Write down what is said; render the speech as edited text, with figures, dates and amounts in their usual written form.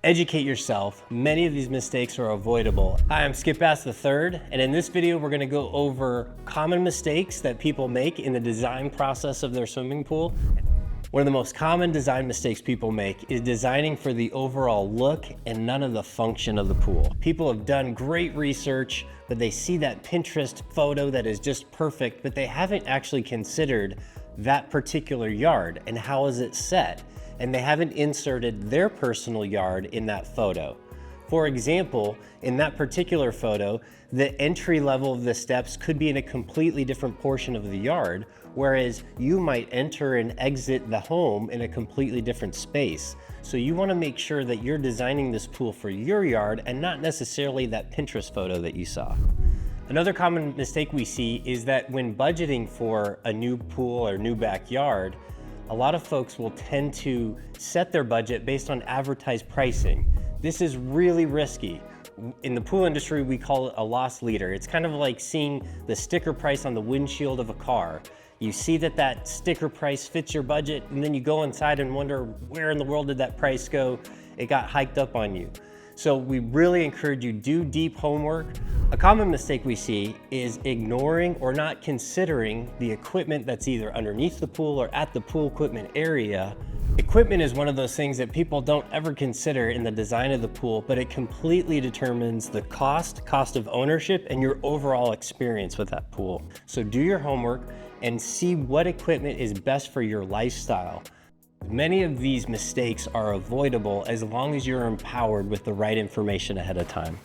Educate yourself. Many of these mistakes are avoidable. Hi, I'm Skip Bass III, and in this video, we're gonna go over common mistakes that people make in the design process of their swimming pool. One of the most common design mistakes people make is designing for the overall look and none of the function of the pool. People have done great research, but they see that Pinterest photo that is just perfect, but they haven't actually considered that particular yard and how is it set, and they haven't inserted their personal yard in that photo. For example, in that particular photo, the entry level of the steps could be in a completely different portion of the yard, whereas you might enter and exit the home in a completely different space. So you want to make sure that you're designing this pool for your yard and not necessarily that Pinterest photo that you saw. Another common mistake we see is that when budgeting for a new pool or new backyard, a lot of folks will tend to set their budget based on advertised pricing. This is really risky. In the pool industry, we call it a loss leader. It's kind of like seeing the sticker price on the windshield of a car. You see that that sticker price fits your budget, and then you go inside and wonder, where in the world did that price go? It got hiked up on you. So we really encourage you, do deep homework. A common mistake we see is ignoring or not considering the equipment that's either underneath the pool or at the pool equipment area. Equipment is one of those things that people don't ever consider in the design of the pool, but it completely determines the cost of ownership, and your overall experience with that pool. So do your homework and see what equipment is best for your lifestyle. Many of these mistakes are avoidable as long as you're empowered with the right information ahead of time.